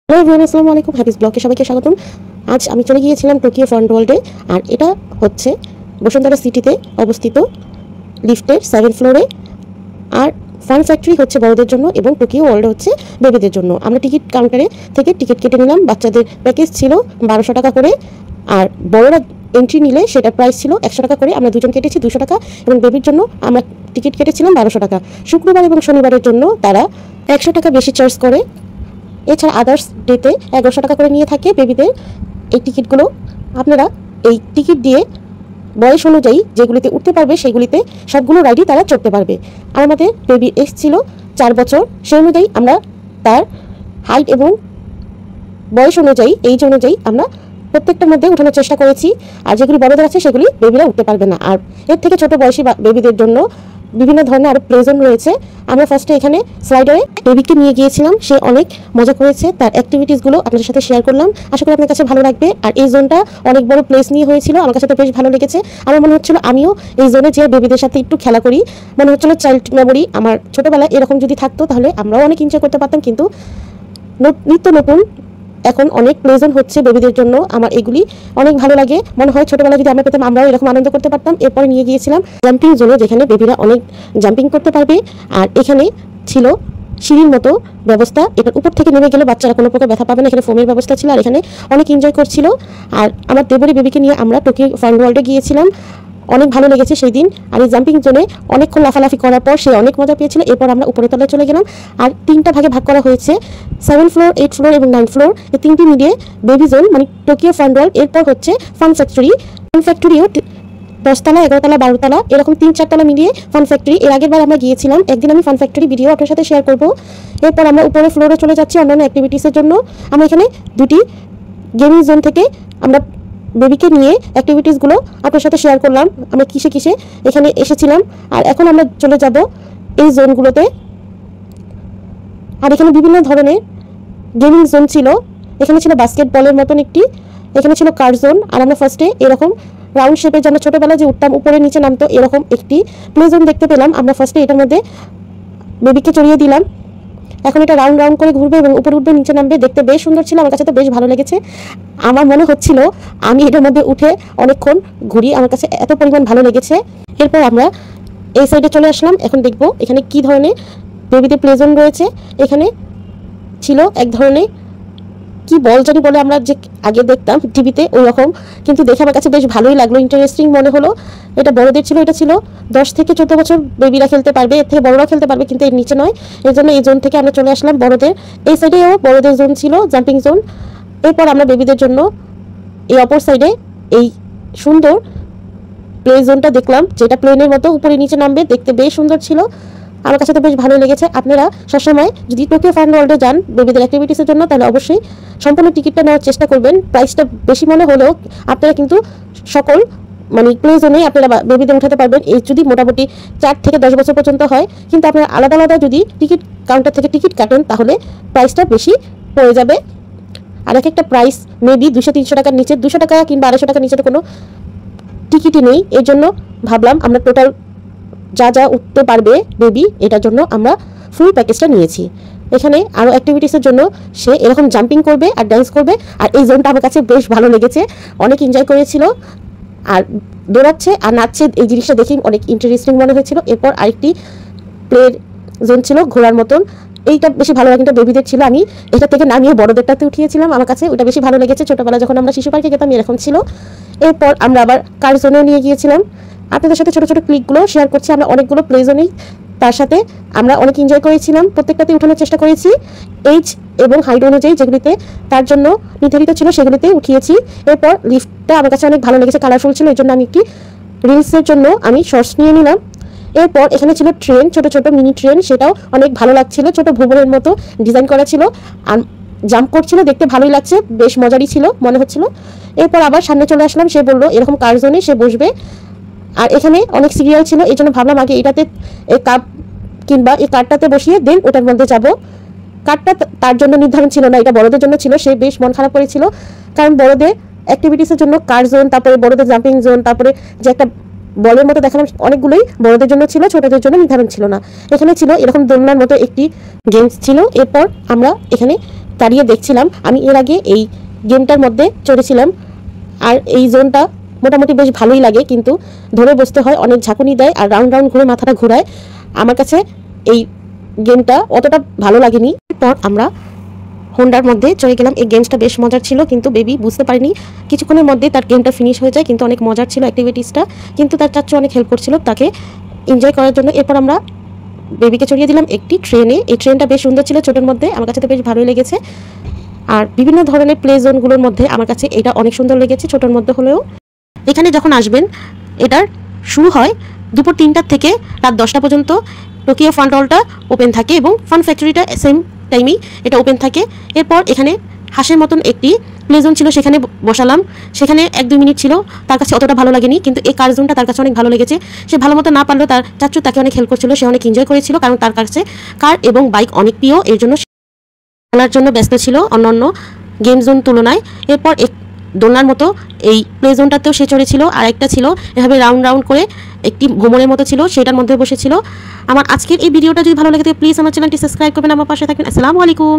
Hello everyone, আসসালামু আলাইকুম। Happy's ব্লগে সবাইকে স্বাগতম। আজ আমি চলে গিয়েছিলাম টোকিও ফান ওয়ার্ল্ডে। আর এটা হচ্ছে বসুন্ধরা সিটিতে অবস্থিত, লিফটের 7 ফ্লোরে। আর ফান ফ্যাক্টরি হচ্ছে বড়দের জন্য এবং টোকিও ওয়ার্ল্ড হচ্ছে বেবিদের জন্য। আমরা টিকিট কাউন্টারে থেকে টিকিট কেটে নিলাম। বাচ্চাদের প্যাকেজ ছিল 1200 টাকা করে, আর বড়রা এন্ট্রি নিলে সেটা প্রাইস ছিল 100 টাকা করে। আমরা দুজন কেটেছি 200 টাকা এবং বেবির জন্য আমরা টিকিট কেটেছিলাম 1200 টাকা। শুক্রবার এবং শনিবারের জন্য তারা 100 টাকা বেশি চার্জ করে। এছাড়া আদার্স ডেতে 1100 টাকা করে নিয়ে থাকে বেবিদের এই টিকিটগুলো। আপনারা এই টিকিট দিয়ে বয়স অনুযায়ী যেগুলিতে উঠতে পারবে সেগুলিতে সবগুলো রাইডই তারা চড়তে পারবে। আর আমাদের বেবি এসেছিল 4 বছর, সেই অনুযায়ী আমরা তার হাইট এবং বয়স অনুযায়ী এইজ অনুযায়ী আমরা প্রত্যেকটার মধ্যে উঠানোর চেষ্টা করেছি। আর যেগুলি বড়দের আছে সেগুলি বেবিরা উঠতে পারবে না। আর এর থেকে ছোট বয়সী বেবিদের জন্য বিভিন্ন ধরনের আরও প্লে জোন রয়েছে। আমরা ফার্স্টে এখানে স্লাইডারে বেবিকে নিয়ে গিয়েছিলাম, সে অনেক মজা করেছে। তার অ্যাক্টিভিটিসগুলো আপনাদের সাথে শেয়ার করলাম, আশা করি আপনার কাছে ভালো লাগবে। আর এই জোনটা অনেক বড় প্লেস নিয়ে হয়েছিল, আমার কাছে তো বেশ ভালো লেগেছে। আমার মনে হচ্ছিল আমিও এই জোনে যে বেবিদের সাথে একটু খেলা করি, মনে হচ্ছিল চাইল্ড মেমোরি আমার ছোটোবেলায় এরকম যদি থাকতো তাহলে আমরাও অনেক এনজয় করতে পারতাম। কিন্তু নিত্য নতুন এখন অনেক প্লেজন হচ্ছে বেবিদের জন্য, আমার এগুলি অনেক ভালো লাগে। মনে হয় ছোটবেলায় যদি আমরা পেতাম আমরাও এরকম আনন্দ করতে পারতাম। এরপরে নিয়ে গিয়েছিলাম জাম্পিং জোনে, যেখানে বেবিরা অনেক জাম্পিং করতে পারবে। আর এখানে ছিল সিঁড়ির মতো ব্যবস্থা, এটার উপর থেকে নেমে গেলে বাচ্চারা কোনো প্রকার ব্যথা পাবে না। এখানে ফোমের ব্যবস্থা ছিল, আর এখানে অনেক এনজয় করছিল। আর আমার দেবরি বেবিকে নিয়ে আমরা টোকিও ফান ওয়ার্ল্ডে গিয়েছিলাম, অনেক ভালো লেগেছে সেই দিন। আর এই জাম্পিং জোনে অনেকক্ষণ লাফালাফি করার পর সে অনেক মজা পেয়েছিল। এরপর আমরা উপরে তলায় চলে গেলাম। আর 3টা ভাগে ভাগ করা হয়েছে, 7 ফ্লোর, 8 ফ্লোর এবং 9 ফ্লোর, এই 3টি মিলিয়ে বেবি জোন মানে টোকিও ফান ওয়ার্ল্ড। এরপর হচ্ছে ফান ফ্যাক্টরিও 10 তলা, 11 তলা, 12 তলা, এরকম 3-4 তলা মিলিয়ে ফান ফ্যাক্টরি। এর আগের বার আমরা গিয়েছিলাম, একদিন আমি ফান ফ্যাক্টরি ভিডিও আপনার সাথে শেয়ার করব। এরপর আমরা উপরে ফ্লোরে চলে যাচ্ছি অন্যান্য অ্যাক্টিভিটিসের জন্য। আমরা এখানে 2টি গেমিং জোন থেকে আমরা বেবিকে নিয়ে অ্যাক্টিভিটিসগুলো আপনার সাথে শেয়ার করলাম, আমরা কিসে কিসে এখানে এসেছিলাম। আর এখন আমরা চলে যাব এই জোনগুলোতে। আর এখানে বিভিন্ন ধরনের গেমিং জোন ছিল, এখানে ছিল বাস্কেটবলের মতন একটি, এখানে ছিল কার জোন। আর আমরা ফার্স্টে এরকম রাউন্ড শেপে যেন ছোটোবেলায় যে উঠতাম উপরে নিচে নামতো এরকম একটি প্লে জোন দেখতে পেলাম। আমরা ফার্স্টে এটার মধ্যে বেবিকে চড়িয়ে দিলাম। এখন এটা রাউন্ড রাউন্ড করে ঘুরবে এবং উপরে উঠবে নিচে নামবে, দেখতে বেশ সুন্দর ছিল, আমার কাছে তো বেশ ভালো লেগেছে। আমার মনে হচ্ছিল আমি এটার মধ্যে উঠে অনেকক্ষণ ঘুরি, আমার কাছে এত পরিমাণ ভালো লেগেছে। এরপর আমরা এই সাইডে চলে আসলাম, এখন দেখব এখানে কি ধরনের বেবিদের প্লে জোন রয়েছে। এখানে ছিল এক ধরনের কি বল জানি বলে, আমরা যে আগে দেখতাম টিভিতে ওই রকম, কিন্তু দেখে আমার কাছে বেশ ভালোই লাগলো, ইন্টারেস্টিং মনে হলো। এটা বড়দের ছিল, এটা ছিল 10 থেকে 14 বছর বেবিরা খেলতে পারবে, এর থেকে বড়রাও খেলতে পারবে, কিন্তু এর নিচে নয়। এর জন্য এই জোন থেকে আমরা চলে আসলাম বড়দের। এই সাইডেও বড়দের জোন ছিল, জাম্পিং জোন। এরপর আমরা বেবিদের জন্য এই অপর সাইডে এই সুন্দর প্লে জোনটা দেখলাম, যেটা প্লেনের মতো উপরে নিচে নামবে, দেখতে বেশ সুন্দর ছিল, আমার কাছে তো বেশ ভালো লেগেছে। আপনারা সবসময় যদি টোকিও ফান ওয়ার্ল্ডে যান বেবিদের অ্যাক্টিভিটিসের জন্য, তাহলে অবশ্যই সম্পূর্ণ টিকিটটা নেওয়ার চেষ্টা করবেন। প্রাইসটা বেশি মনে হলেও আপনারা কিন্তু সকল মানে প্লে জোনেই আপনারা বেবিদের উঠাতে পারবেন। এই যদি মোটামুটি 4 থেকে 10 বছর পর্যন্ত হয়, কিন্তু আপনারা আলাদা আলাদা যদি টিকিট কাউন্টার থেকে টিকিট কাটেন তাহলে প্রাইসটা বেশি পড়ে যাবে। আর একটা প্রাইস মেবি 200-300 টাকার নিচে, 200 টাকা কিংবা 250 টাকার নিচে তো কোনো টিকিটই নেই। এর জন্য ভাবলাম আমরা টোটাল যা যা উঠতে পারবে বেবি, এটার জন্য আমরা ফুল প্যাকেজটা নিয়েছি। এখানে আরও অ্যাক্টিভিটিসের জন্য সে এরকম জাম্পিং করবে আর ডান্স করবে। আর এই জোনটা আমার কাছে বেশ ভালো লেগেছে, অনেক এনজয় করেছিল। আর দৌড়াচ্ছে আর নাচছে, এই জিনিসটা দেখেই অনেক ইন্টারেস্টিং মনে হয়েছিল। এরপর আরেকটি প্লে জোন ছিল ঘোরার মতন, এইটা বেশি ভালো লাগে, এটা বেবিদের ছিল। আমি এটা থেকে নামিয়ে বড়দেরটাতে উঠিয়েছিলাম, আমার কাছে ওটা বেশি ভালো লেগেছে। ছোটোবেলা যখন আমরা শিশু পার্কে যেতাম এরকম ছিল। এরপর আমরা আবার কার জোনেও নিয়ে গিয়েছিলাম, আপনাদের সাথে ছোটো ছোটো ক্লিকগুলো শেয়ার করছি। আমরা অনেকগুলো প্লে জোনেই তার সাথে আমরা অনেক এনজয় করেছিলাম, প্রত্যেকটাতে উঠানোর চেষ্টা করেছি এইজ এবং হাইট অনুযায়ী, যেগুলিতে তার জন্য নির্ধারিত ছিল সেগুলিতে উঠিয়েছি। এরপর লিফটটা আমার কাছে অনেক ভালো লেগেছে, কালারফুল ছিল, এই জন্য আমি একটি রিলসের জন্য আমি শর্টস নিয়ে নিলাম। এরপর এখানে ছিল ট্রেন, ছোট ছোট মিনি ট্রেন, সেটাও অনেক ভালো লাগছিল, ছোট ভুবনের মতো ডিজাইন করা ছিল আর জাম্প করছিল, দেখতে ভালোই লাগছে, বেশ মজারই ছিল মনে হচ্ছিল। এরপর আবার সামনে চলে আসলাম, সে বললো এরকম কার জোনে সে বসবে। আর এখানে অনেক সিরিয়াল ছিল, এই জন্য ভাবলাম আগে এটাতে এই কাপ কিংবা এই কার্ডটাতে বসিয়ে দেন ওটার মধ্যে যাব। কার্ডটা তার জন্য নির্ধারণ ছিল না, এটা বড়দের জন্য ছিল, সে বেশ মন খারাপ করেছিল, কারণ বড়দের অ্যাক্টিভিটিসের জন্য কার জোন, তারপরে বড়দের জাম্পিং জোন, তারপরে যে একটা বলের মতো দেখালাম, অনেকগুলোই বড়দের জন্য ছিল, ছোটদের জন্য নির্ধারণ ছিল না। এখানে ছিল এরকম দোলনার মতো একটি গেমস ছিল। এরপর আমরা এখানে দাঁড়িয়ে দেখছিলাম। আমি এর আগে এই গেমটার মধ্যে চড়েছিলাম, আর এই জোনটা মোটামুটি বেশ ভালোই লাগে, কিন্তু ধরে বসতে হয়, অনেক ঝাঁকুনি দেয় আর রাউন্ড রাউন্ড ঘুরে মাথাটা ঘোরায়। আমার কাছে এই গেমটা অতটা ভালো লাগেনি। এরপর আমরা হোন্ডার মধ্যে চলে গেলাম। এই গেমসটা বেশ মজার ছিল, কিন্তু বেবি বুঝতে পারিনি। কিছুক্ষণের মধ্যে তার গেমটা ফিনিশ হয়ে যায়, কিন্তু অনেক মজার ছিল অ্যাক্টিভিটিসটা। কিন্তু তার চাচ্চু অনেক হেল্প করছিল তাকে এনজয় করার জন্য। এরপর আমরা বেবিকে চড়িয়ে দিলাম একটি ট্রেনে। এই ট্রেনটা বেশ সুন্দর ছিল ছোটোর মধ্যে, আমার কাছে তো বেশ ভালোই লেগেছে। আর বিভিন্ন ধরনের প্লে জোনগুলোর মধ্যে আমার কাছে এটা অনেক সুন্দর লেগেছে ছোটোর মধ্যে হলেও। এখানে যখন আসবেন, এটার শুরু হয় দুপুর 3টা থেকে রাত 10টা পর্যন্ত। টোকিও ফান হলটা ওপেন থাকে এবং ফান ফ্যাক্টরিটা সেম টাইমেই এটা ওপেন থাকে। এরপর এখানে হাঁসের মতন একটি প্লে জোন ছিল, সেখানে বসালাম। সেখানে 1-2 মিনিট ছিল, তার কাছে অতটা ভালো লাগেনি, কিন্তু এই কার জোনটা তার কাছে অনেক ভালো লেগেছে। সে ভালো মতো না পারলেও তার চাচ্চু তাকে অনেক হেল্প করছিল, সে অনেক এনজয় করেছিল, কারণ তার কাছে কার এবং বাইক অনেক প্রিয়, এর জন্য খেলার জন্য ব্যস্ত ছিল অন্যান্য গেম জোন তুলনায়। এরপর দোলনার মতো এই প্লে জোনটাতেও সে চড়েছিল, আর একটা ছিল এভাবে রাউন্ড রাউন্ড করে একটি ভ্রমণের মতো ছিল, সেটার মধ্যে বসেছিল। আমার আজকের এই ভিডিওটা যদি ভালো লাগে প্লিজ আমার চ্যানেলটি সাবস্ক্রাইব করবেন, আমার পাশে থাকবেন। আসসালামু আলাইকুম।